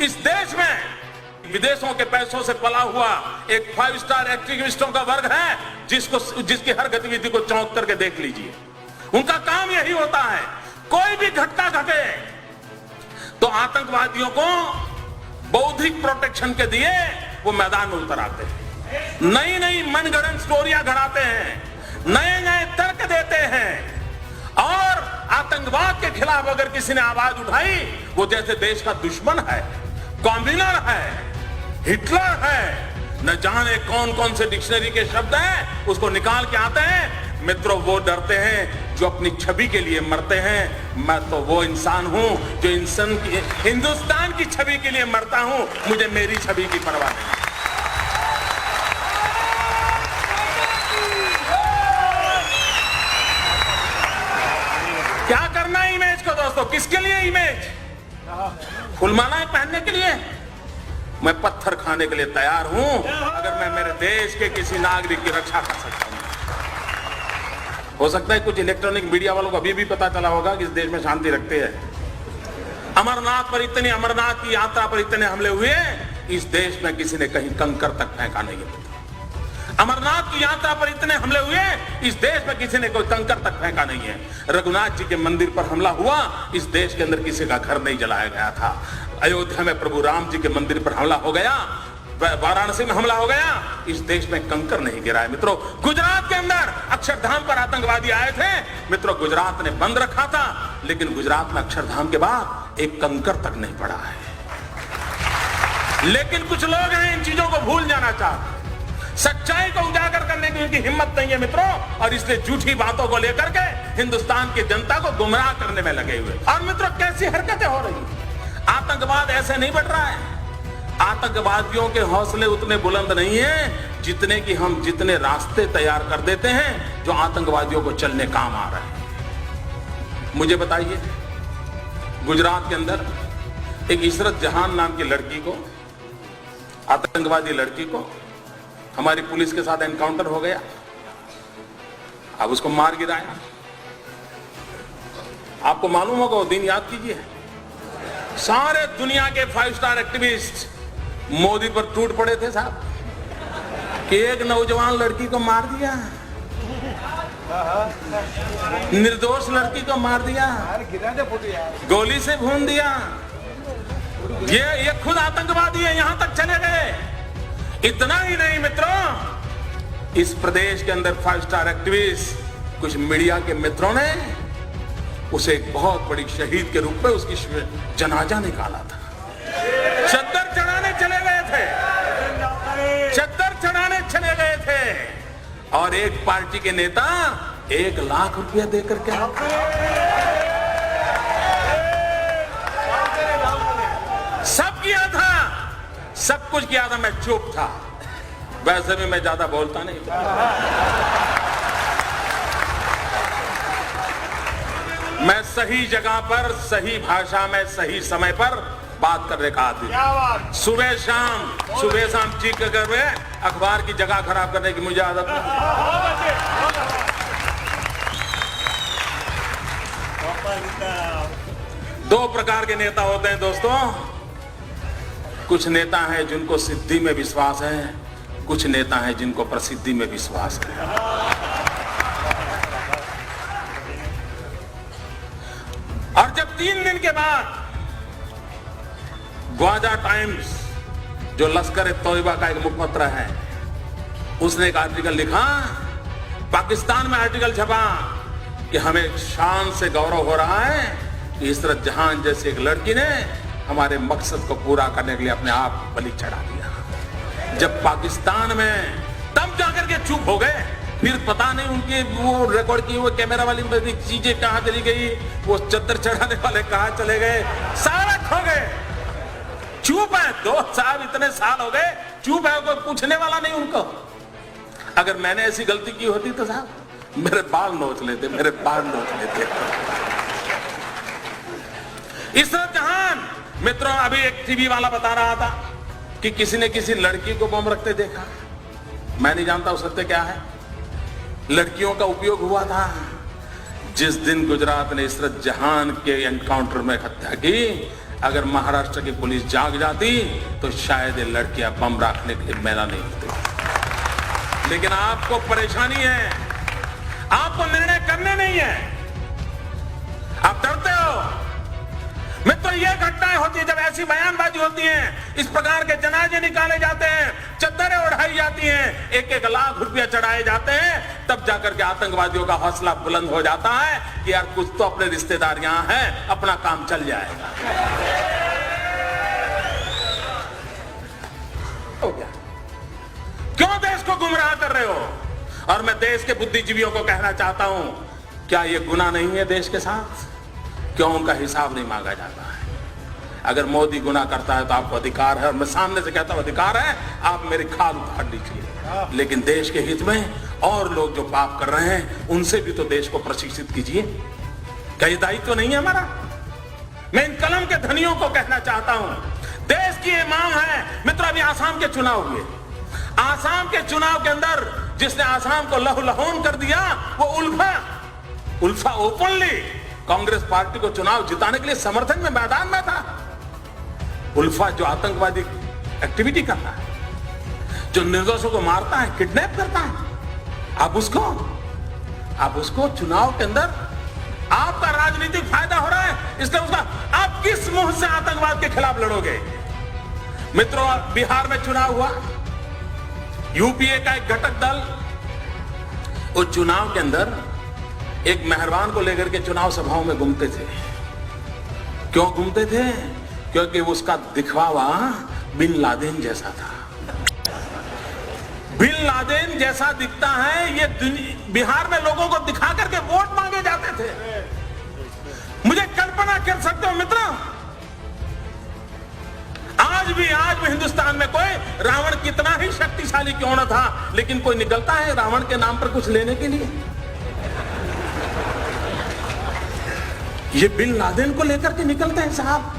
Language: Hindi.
इस देश में विदेशों के पैसों से पला हुआ एक 5 स्टार एक्टिविस्टों का वर्ग है जिसकी हर गतिविधि को चौंक करके देख लीजिए। उनका काम यही होता है, कोई भी घटना घटे तो आतंकवादियों को बौद्धिक प्रोटेक्शन के दिए वो मैदान में उतर आते हैं, नई नई मनगढ़ंत स्टोरियां गढ़ाते हैं, नए नए तर्क देते हैं और आतंकवाद के खिलाफ अगर किसी ने आवाज उठाई वो जैसे देश का दुश्मन है, कॉम्बिनर है, हिटलर है, न जाने कौन कौन से डिक्शनरी के शब्द हैं उसको निकाल के आते हैं। मित्रों, वो डरते हैं जो अपनी छवि के लिए मरते हैं। मैं तो वो इंसान हूं जो हिंदुस्तान की छवि के लिए मरता हूं, मुझे मेरी छवि की परवाह नहीं। क्या करना है इमेज को दोस्तों? किसके लिए इमेज? फुलमालाएं पहनने के लिए? मैं पत्थर खाने के लिए तैयार हूं अगर मैं मेरे देश के किसी नागरिक की रक्षा कर सकता हूं। हो सकता है कुछ इलेक्ट्रॉनिक मीडिया वालों को अभी भी पता चला होगा कि इस देश में शांति रखते हैं। अमरनाथ की यात्रा पर इतने हमले हुए, इस देश में किसी ने कहीं कंकर तक फेंका नहीं है। अमरनाथ की यात्रा पर इतने हमले हुए, इस देश में किसी ने कोई कंकर तक फेंका नहीं है। रघुनाथ जी के मंदिर पर हमला हुआ, इस देश के अंदर किसी का घर नहीं जलाया गया था। अयोध्या में प्रभु राम जी के मंदिर पर हमला हो गया, वाराणसी में हमला हो गया, इस देश में कंकर नहीं गिरा है। मित्रों, गुजरात के अंदर अक्षरधाम पर आतंकवादी आए थे। मित्रों, गुजरात ने बंद रखा था, लेकिन गुजरात में अक्षरधाम के बाद एक कंकर तक नहीं पड़ा है। लेकिन कुछ लोग हैं इन चीजों को भूल जाना चाहते, सच्चाई को उजागर करने की उनकी हिम्मत नहीं है मित्रों, और इसलिए झूठी बातों को लेकर के हिंदुस्तान की जनता को गुमराह करने में लगे हुए। और मित्रों, कैसी हरकतें हो रही हैं? आतंकवाद ऐसे नहीं बढ़ रहा है। आतंकवादियों के हौसले उतने बुलंद नहीं हैं जितने रास्ते तैयार कर देते हैं जो आतंकवादियों को चलने काम आ रहे हैं। मुझे बताइए, गुजरात के अंदर एक इशरत जहान नाम की लड़की को, आतंकवादी लड़की को, हमारी पुलिस के साथ एनकाउंटर हो गया। अब उसको मार गिराया। आपको मालूम होगा वो दिन, याद कीजिए, सारे दुनिया के 5 स्टार एक्टिविस्ट मोदी पर टूट पड़े थे साहब कि एक नौजवान लड़की को मार दिया, निर्दोष लड़की को मार दिया, गोली से भून दिया। ये खुद आतंकवादी है, यहां तक चले गए। इतना ही नहीं मित्रों, इस प्रदेश के अंदर 5 स्टार एक्टिविस्ट, कुछ मीडिया के मित्रों ने उसे एक बहुत बड़ी शहीद के रूप में उसकी जनाजा निकाला था। चद्दर चढ़ाने चले गए थे, चद्दर चढ़ाने चले गए थे, और एक पार्टी के नेता 1 लाख रुपया देकर के सब किया था, सब कुछ किया था। मैं चुप था, वैसे भी मैं ज्यादा बोलता नहीं था। मैं सही जगह पर, सही भाषा में, सही समय पर बात करने का आदमी। सुबह शाम चीख कर अखबार की जगह खराब करने की मुझे आदत नहीं। दो प्रकार के नेता होते हैं दोस्तों। कुछ नेता हैं जिनको सिद्धि में विश्वास है, कुछ नेता हैं जिनको प्रसिद्धि में विश्वास है। और जब 3 दिन के बाद ग्वाजा टाइम्स, जो लश्कर ए तोयबा का एक मुखपत्र है, उसने एक आर्टिकल लिखा, पाकिस्तान में आर्टिकल छपा कि हमें शान से गौरव हो रहा है कि इशरत जहान जैसी एक लड़की ने हमारे मकसद को पूरा करने के लिए अपने आप को बलि चढ़ा दिया। जब पाकिस्तान में, तब जाकर के चुप हो गए। फिर पता नहीं उनके वो रिकॉर्ड की वो कैमरा वाली चीजें कहां चली गई, वो चद्दर चढ़ाने वाले कहां चले गए, सारा खो गए। चुप है दोस्त साहब, इतने साल हो गए चुप है, कोई पूछने वाला नहीं उनको। अगर मैंने ऐसी गलती की होती तो साहब मेरे बाल नोच लेते, मेरे बाल नोच लेते। इशरत जहान, मित्रों, अभी एक टीवी वाला बता रहा था कि किसी ने किसी लड़की को बम रखते देखा। मैं नहीं जानता वो सत्य क्या है। लड़कियों का उपयोग हुआ था। जिस दिन गुजरात ने इशरत जहान के एनकाउंटर में हत्या की, अगर महाराष्ट्र की पुलिस जाग जाती तो शायद ये लड़कियां बम रखने के लिए मैदान नहीं होती। लेकिन आपको परेशानी है, आपको निर्णय करने नहीं है, आप डरते हो। मित्रों, ये घटनाएं होती है जब ऐसी बयानबाजी होती है, इस प्रकार के जनाजे निकाले जाते हैं, चद्दरें उड़ाई जाती हैं, 1-1 लाख रुपया चढ़ाए जाते हैं, तब जाकर के आतंकवादियों का हौसला बुलंद हो जाता है कि यार कुछ तो अपने रिश्तेदार यहां हैं, अपना काम चल जाएगा। हो गया। क्यों देश को गुमराह कर रहे हो? और मैं देश के बुद्धिजीवियों को कहना चाहता हूं, क्या यह गुनाह नहीं है देश के साथ? क्यों उनका हिसाब नहीं मांगा जाता है? अगर मोदी गुनाह करता है तो आपको अधिकार है, और मैं सामने से कहता हूं अधिकार है, आप मेरी खाल उतार लीजिए, लेकिन देश के हित में और लोग जो पाप कर रहे हैं उनसे भी तो देश को प्रशिक्षित कीजिए। क्या ये दायित्व नहीं है हमारा? मैं इन कलम के धनियों को कहना चाहता हूं, देश की ये मांग है। मित्रों, अभी आसाम के चुनाव हुए, आसाम के चुनाव के अंदर जिसने आसाम को लहूलुहान कर दिया वो उल्फा ओपनली कांग्रेस पार्टी को चुनाव जिताने के लिए समर्थन में मैदान में था। उल्फा जो आतंकवादी एक्टिविटी करता है, जो निर्दोषों को मारता है, किडनैप करता है, आप उसको चुनाव के अंदर आपका राजनीतिक फायदा हो रहा है, इसलिए उसका आप किस मुंह से आतंकवाद के खिलाफ लड़ोगे? मित्रों, बिहार में चुनाव हुआ, यूपीए का एक घटक दल उस चुनाव के अंदर एक मेहरबान को लेकर के चुनाव सभाओं में घूमते थे। क्यों घूमते थे? क्योंकि उसका दिखावा बिन लादेन जैसा था। बिन लादेन जैसा दिखता है, ये बिहार में लोगों को दिखा करके वोट मांगे जाते थे। मुझे कल्पना कर सकते हो मित्रों, आज भी हिंदुस्तान में कोई रावण कितना ही शक्तिशाली क्यों न था, लेकिन कोई निकलता है रावण के नाम पर कुछ लेने के लिए? ये बिन लादेन को लेकर के निकलते हैं साहब।